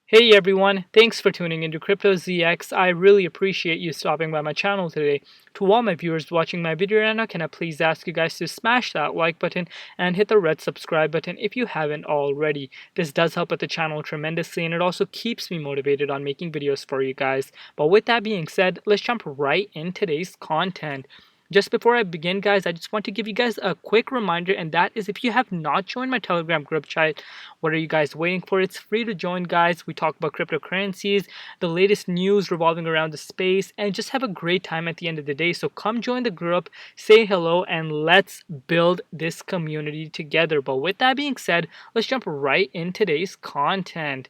Hey everyone, thanks for tuning into Crypto ZX. I really appreciate you stopping by my channel today. To all my viewers watching my video right now, can I please ask you guys to smash that like button and hit the red subscribe button if you haven't already. This does help with the channel tremendously and it also keeps me motivated on making videos for you guys. But with that being said, let's jump right in today's content. Just before I begin, guys, I just want to give you guys a quick reminder, and that is if you have not joined my Telegram group chat, what are you guys waiting for? It's free to join, guys. We talk about cryptocurrencies, the latest news revolving around the space, and just have a great time at the end of the day. So come join the group, say hello, and let's build this community together. But with that being said, let's jump right in today's content.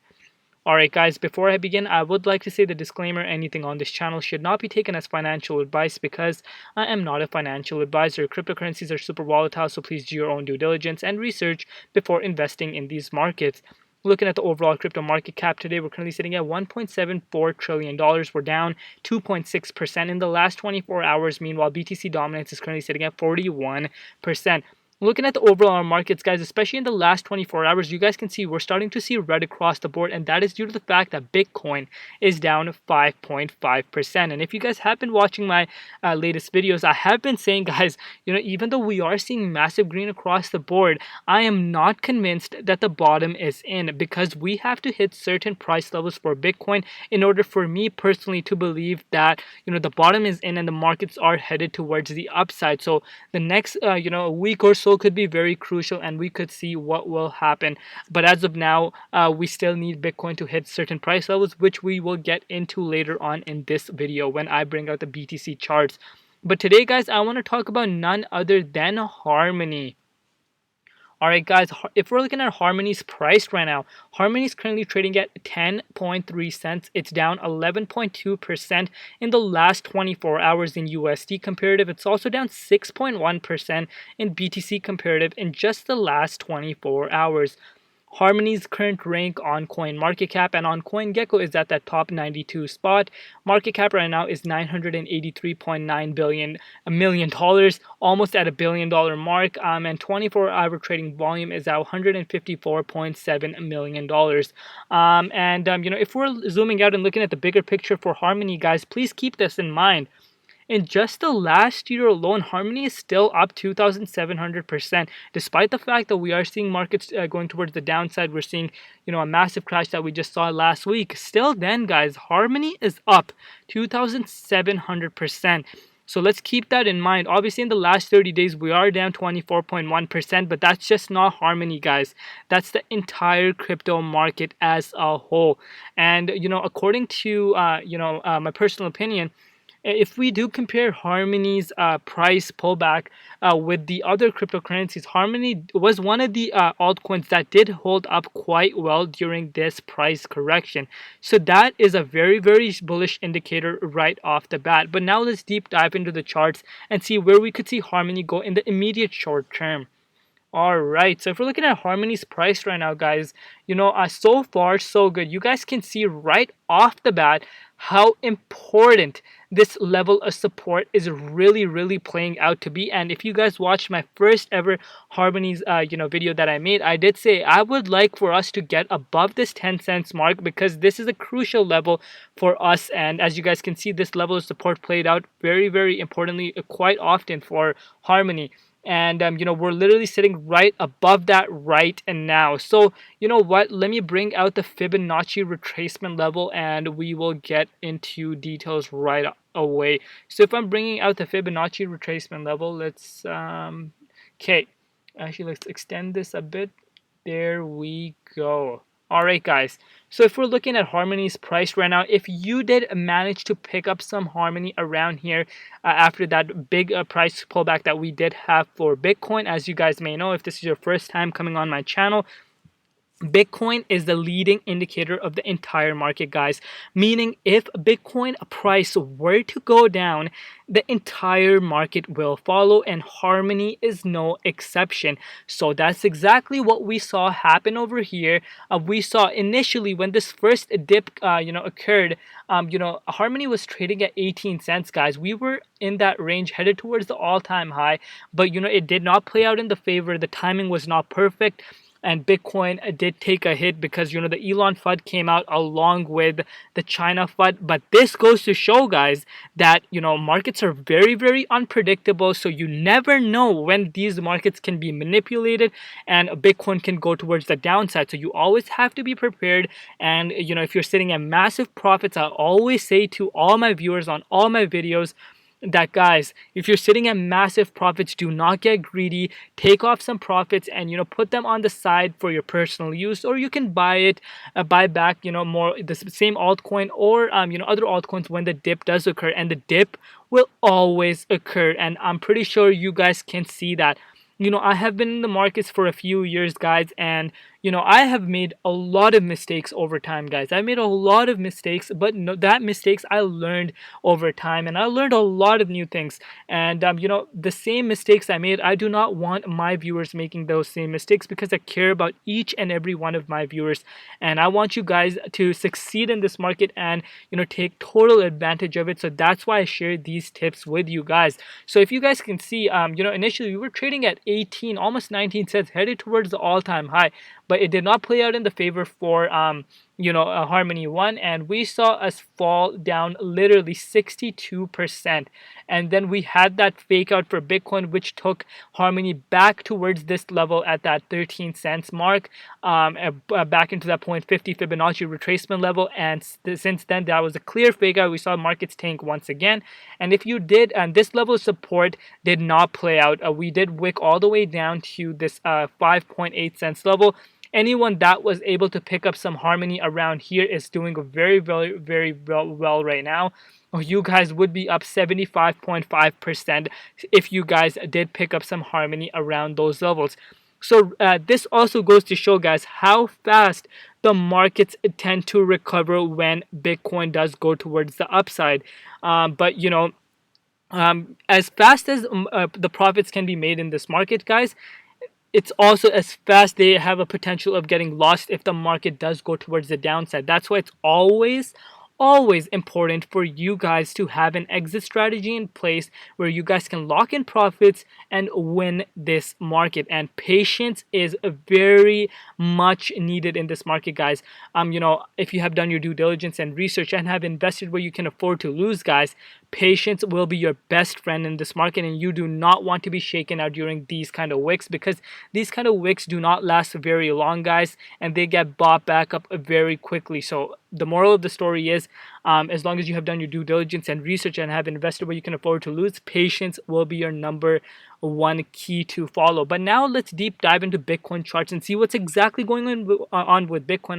Alright guys, before I begin, I would like to say the disclaimer: anything on this channel should not be taken as financial advice because I am not a financial advisor. Cryptocurrencies are super volatile, so please do your own due diligence and research before investing in these markets. Looking at the overall crypto market cap today, we're currently sitting at $1.74 trillion. We're down 2.6% in the last 24 hours. Meanwhile, BTC dominance is currently sitting at 41%. Looking at the overall markets, guys, especially in the last 24 hours, you guys can see we're starting to see red across the board, and that is due to the fact that Bitcoin is down 5.5%. And if you guys have been watching my latest videos, I have been saying, guys, even though we are seeing massive green across the board, I am not convinced that the bottom is in, because we have to hit certain price levels for Bitcoin in order for me personally to believe that the bottom is in and the markets are headed towards the upside. So the next week or so could be very crucial and we could see what will happen. But as of now, we still need Bitcoin to hit certain price levels, which we will get into later on in this video when I bring out the BTC charts. But today, guys, I want to talk about none other than Harmony. Alright guys, if we're looking at Harmony's price right now, Harmony is currently trading at 10.3 cents. It's down 11.2% in the last 24 hours in USD comparative. It's also down 6.1% in BTC comparative in just the last 24 hours. Harmony's current rank on CoinMarketCap and on CoinGecko is at that top 92 spot. Market cap right now is $983.9 million, almost at $1 billion mark. And 24-hour trading volume is at $154.7 million. If we're zooming out and looking at the bigger picture for Harmony, guys, please keep this in mind. In just the last year alone, Harmony is still up 2,700%. Despite the fact that we are seeing markets going towards the downside, we're seeing, a massive crash that we just saw last week. Still then, guys, Harmony is up 2,700%. So let's keep that in mind. Obviously, in the last 30 days, we are down 24.1%, but that's just not Harmony, guys. That's the entire crypto market as a whole. And, according to, my personal opinion, if we do compare Harmony's price pullback with the other cryptocurrencies, Harmony was one of the altcoins that did hold up quite well during this price correction. So that is a very, very bullish indicator right off the bat. But now let's deep dive into the charts and see where we could see Harmony go in the immediate short term. Alright, so if we're looking at Harmony's price right now, guys, so far so good. You guys can see right off the bat how important this level of support is really, really playing out to be. And if you guys watched my first ever Harmony's video that I made, I did say I would like for us to get above this 10 cents mark, because this is a crucial level for us. And as you guys can see, this level of support played out very, very importantly quite often for Harmony. And we're literally sitting right above that right and now. So you know what, let me bring out the Fibonacci retracement level and we will get into details right away. So if I'm bringing out the Fibonacci retracement level, let's okay, actually let's extend this a bit. There we go. Alright guys, so if we're looking at Harmony's price right now, if you did manage to pick up some Harmony around here after that big price pullback that we did have for Bitcoin, as you guys may know, if this is your first time coming on my channel, Bitcoin is the leading indicator of the entire market, guys. Meaning if Bitcoin price were to go down, the entire market will follow, and Harmony is no exception. So that's exactly what we saw happen over here. We saw initially when this first dip occurred, Harmony was trading at 18 cents, guys. We were in that range headed towards the all-time high, but it did not play out in the favor. The timing was not perfect. and Bitcoin did take a hit because the Elon FUD came out along with the China FUD. But this goes to show, guys, that markets are very, very unpredictable. So you never know when these markets can be manipulated, and Bitcoin can go towards the downside. So you always have to be prepared. And if you're sitting at massive profits, I always say to all my viewers on all my videos that, guys, if you're sitting at massive profits, do not get greedy. Take off some profits and put them on the side for your personal use, or you can buy back more the same altcoin, or other altcoins when the dip does occur. And the dip will always occur, and I'm pretty sure you guys can see that. I have been in the markets for a few years, guys, and I have made a lot of mistakes over time, guys. I made a lot of mistakes, but no, that mistakes I learned over time, and I learned a lot of new things. And the same mistakes I made, I do not want my viewers making those same mistakes, because I care about each and every one of my viewers, and I want you guys to succeed in this market and take total advantage of it. So that's why I share these tips with you guys. So if you guys can see, initially we were trading at 18, almost 19 cents, headed towards the all-time high, but it did not play out in the favor for Harmony One, and we saw us fall down literally 62%. And then we had that fake out for Bitcoin, which took Harmony back towards this level at that 13 cents mark, back into that 0.50 Fibonacci retracement level. And since then, that was a clear fake out. We saw markets tank once again. And if you did, and this level of support did not play out, we did wick all the way down to this 5.8 cents level. Anyone that was able to pick up some Harmony around here is doing very, very, very well right now. You guys would be up 75.5% if you guys did pick up some Harmony around those levels. So this also goes to show, guys, how fast the markets tend to recover when Bitcoin does go towards the upside. But as fast as the profits can be made in this market, guys, it's also as fast they have a potential of getting lost if the market does go towards the downside. That's why it's always important for you guys to have an exit strategy in place where you guys can lock in profits and win this market. And patience is very much needed in this market, guys. If you have done your due diligence and research and have invested where you can afford to lose, guys, patience will be your best friend in this market, and you do not want to be shaken out during these kind of wicks, because these kind of wicks do not last very long, guys, and they get bought back up very quickly. So the moral of the story is, as long as you have done your due diligence and research and have invested where you can afford to lose, patience will be your number one key to follow. But now let's deep dive into Bitcoin charts and see what's exactly going on with Bitcoin.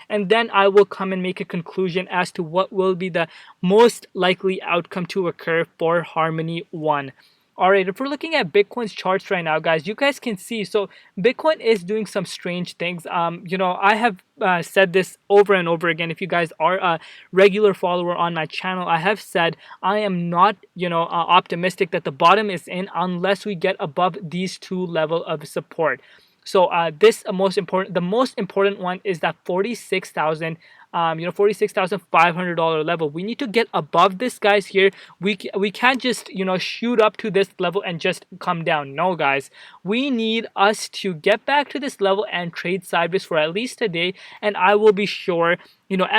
And then I will come and make a conclusion as to what will be the most likely outcome to occur for Harmony One. Alright, if we're looking at Bitcoin's charts right now, guys, you guys can see, so Bitcoin is doing some strange things. I have said this over and over again. If you guys are a regular follower on my channel, I have said I am not, optimistic that the bottom is in unless we get above these two levels of support. So the most important one is that $46,500 level. We need to get above this, guys. Here we can't just shoot up to this level and just come down. No, guys, we need us to get back to this level and trade sideways for at least a day, and I will be sure,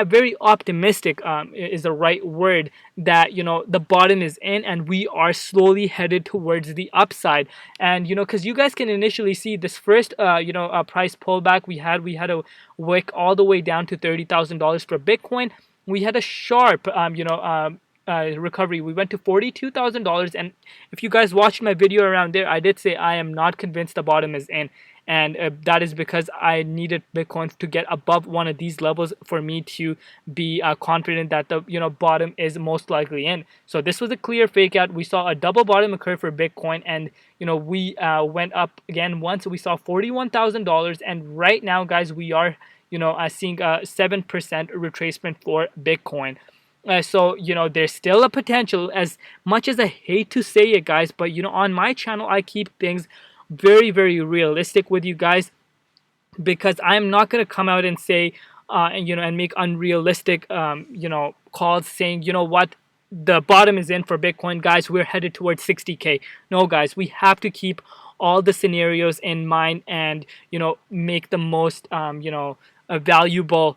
very optimistic is the right word, that the bottom is in and we are slowly headed towards the upside. And because you guys can initially see this first price pullback we had a wick all the way down to $30,000 for Bitcoin. We had a sharp recovery. We went to $42,000, and if you guys watched my video around there, I did say I am not convinced the bottom is in. And that is because I needed Bitcoin to get above one of these levels for me to be confident that the bottom is most likely in. So this was a clear fake out. We saw a double bottom occur for Bitcoin, and we went up again once. We saw $41,000, and right now, guys, we are seeing a 7% retracement for Bitcoin. So there's still a potential, as much as I hate to say it, guys, but on my channel I keep things very, very realistic with you guys, because I'm not going to come out and say and make unrealistic calls saying what, the bottom is in for Bitcoin, guys, we're headed towards 60K. No, guys, we have to keep all the scenarios in mind and make the most a valuable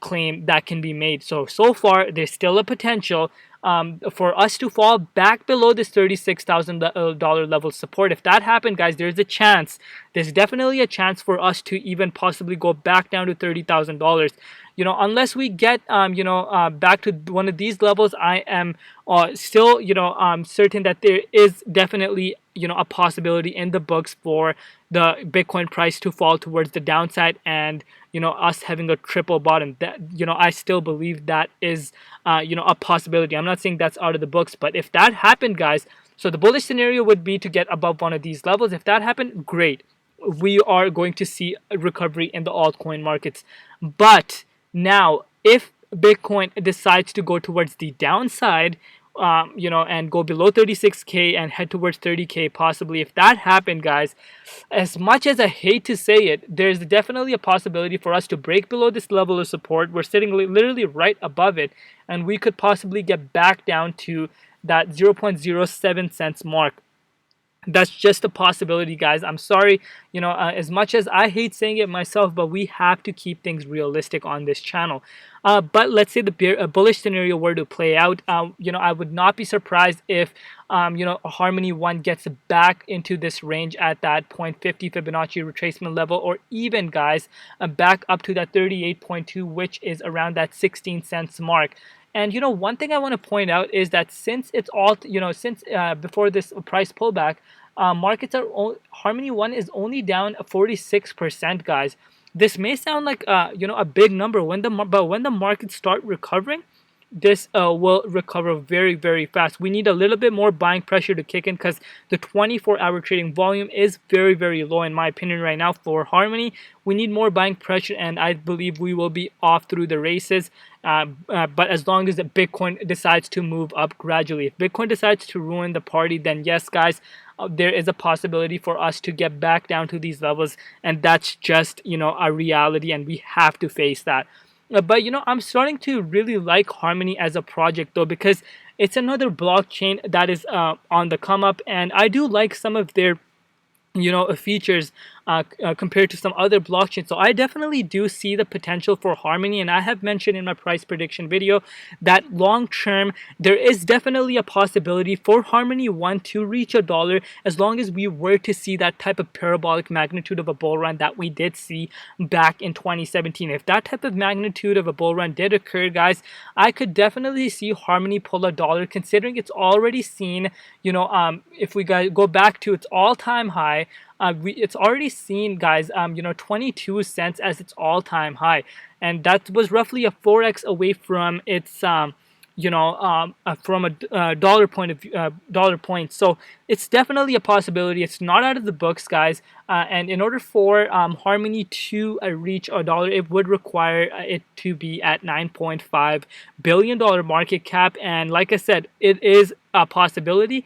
claim that can be made. So far there's still a potential for us to fall back below this $36,000 level support. If that happened, guys, there's a chance. There's definitely a chance for us to even possibly go back down to $30,000. Unless we get back to one of these levels, I am still certain that there is definitely a possibility in the books for the Bitcoin price to fall towards the downside and us having a triple bottom. That I still believe that is a possibility. I'm not saying that's out of the books, but if that happened, guys, so the bullish scenario would be to get above one of these levels. If that happened, great. We are going to see a recovery in the altcoin markets. But now, if Bitcoin decides to go towards the downside, and go below 36K and head towards 30K, possibly, if that happened, guys, as much as I hate to say it, there's definitely a possibility for us to break below this level of support. We're sitting literally right above it, and we could possibly get back down to that 0.07 cents mark. That's just a possibility, guys. I'm sorry, as much as I hate saying it myself, but we have to keep things realistic on this channel. But let's say the bullish scenario were to play out. I would not be surprised if Harmony 1 gets back into this range at that 0.50 Fibonacci retracement level, or even, guys, back up to that 38.2, which is around that 16 cents mark. And one thing I want to point out is that since it's all since before this price pullback, markets are Harmony 1 is only down 46%, guys. This may sound like a big number but when the markets start recovering, this will recover very, very fast. We need a little bit more buying pressure to kick in because the 24-hour trading volume is very, very low in my opinion right now for Harmony. We need more buying pressure, and I believe we will be off through the races. But as long as the Bitcoin decides to move up gradually, if Bitcoin decides to ruin the party, then yes, guys, there is a possibility for us to get back down to these levels, and that's just a reality, and we have to face that. But I'm starting to really like Harmony as a project, though, because it's another blockchain that is on the come up, and I do like some of their features compared to some other blockchains. So I definitely do see the potential for Harmony, and I have mentioned in my price prediction video that long term there is definitely a possibility for Harmony 1 to reach $1 as long as we were to see that type of parabolic magnitude of a bull run that we did see back in 2017. If that type of magnitude of a bull run did occur, guys, I could definitely see Harmony pull $1, considering it's already seen, if we go back to its all-time high, it's already seen, guys, 22 cents as its all-time high, and that was roughly a 4x away from its from a dollar point. So it's definitely a possibility. It's not out of the books, guys. And in order for Harmony to reach $1, it would require it to be at $9.5 billion market cap. And like I said, it is a possibility,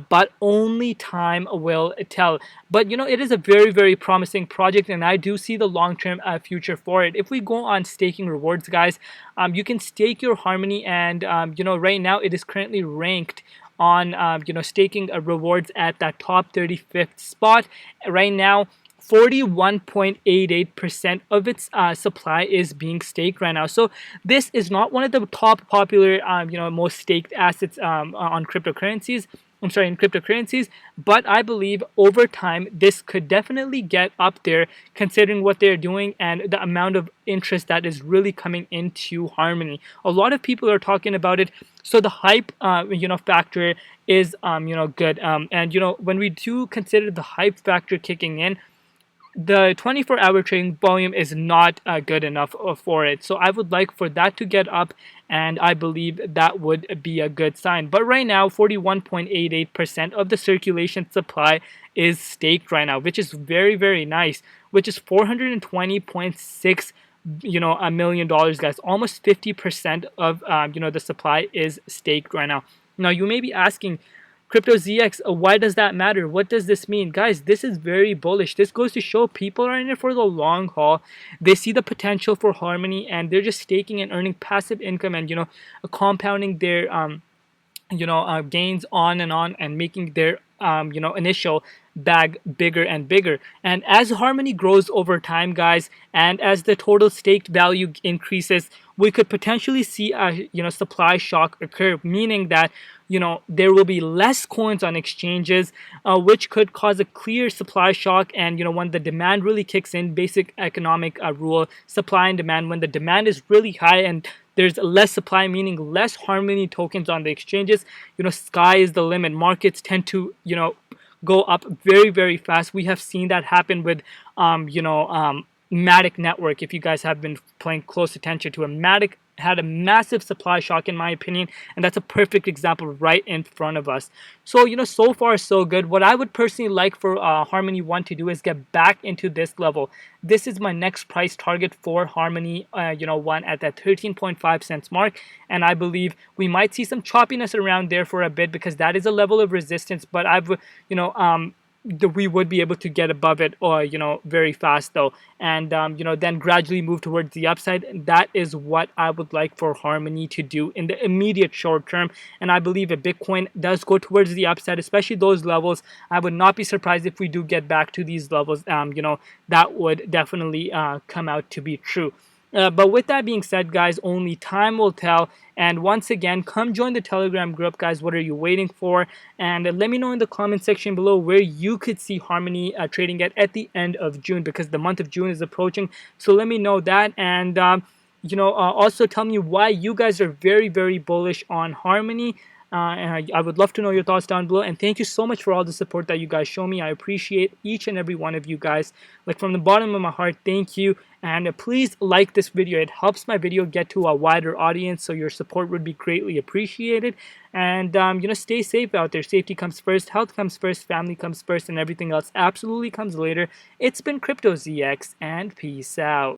but only time will tell. But it is a very, very promising project, and I do see the long-term future for it. If we go on staking rewards, guys, you can stake your Harmony, and right now it is currently ranked on staking rewards at that top 35th spot right now. 41.88% of its supply is being staked right now. So this is not one of the top popular, most staked assets on cryptocurrencies. I'm sorry, in cryptocurrencies, but I believe over time this could definitely get up there, considering what they're doing and the amount of interest that is really coming into Harmony. A lot of people are talking about it, so the hype, factor is, good. And when we do consider the hype factor kicking in, the 24-hour trading volume is not good enough for it. So I would like for that to get up, and I believe that would be a good sign. But right now, 41.88% of the circulation supply is staked right now, which is very, very nice, which is $420.6 $1 million, guys. Almost 50% of the supply is staked right now. Now you may be asking, CryptoZX, why does that matter? What does this mean? Guys, this is very bullish. This goes to show people are in it for the long haul. They see the potential for Harmony, and they're just staking and earning passive income and, compounding their, gains on and making their, initial bag bigger and bigger. And as Harmony grows over time, guys, and as the total staked value increases, we could potentially see a supply shock occur, meaning that there will be less coins on exchanges, which could cause a clear supply shock. And when the demand really kicks in, basic economic rule, supply and demand, when the demand is really high and there's less supply, meaning less Harmony tokens on the exchanges, sky is the limit. Markets tend to go up very, very fast. We have seen that happen with Matic Network. If you guys have been paying close attention to it, Matic had a massive supply shock, in my opinion, and that's a perfect example right in front of us. So so far so good. What I would personally like for Harmony 1 to do is get back into this level. This is my next price target for Harmony 1 at that 13.5 cents mark, and I believe we might see some choppiness around there for a bit, because that is a level of resistance. But we would be able to get above it, or very fast though, and then gradually move towards the upside. And that is what I would like for Harmony to do in the immediate short term. And I believe if Bitcoin does go towards the upside, especially those levels, I would not be surprised if we do get back to these levels. That would definitely come out to be true. But with that being said, guys, only time will tell. And once again, come join the Telegram group, guys. What are you waiting for? And let me know in the comment section below where you could see Harmony trading at the end of June, because the month of June is approaching. So let me know that. And also tell me why you guys are very, very bullish on Harmony. And I would love to know your thoughts down below. And thank you so much for all the support that you guys show me. I appreciate each and every one of you guys. Like, from the bottom of my heart, thank you. And please like this video. It helps my video get to a wider audience, so your support would be greatly appreciated. And stay safe out there. Safety comes first, health comes first, family comes first, and everything else absolutely comes later. It's been CryptoZX, and peace out.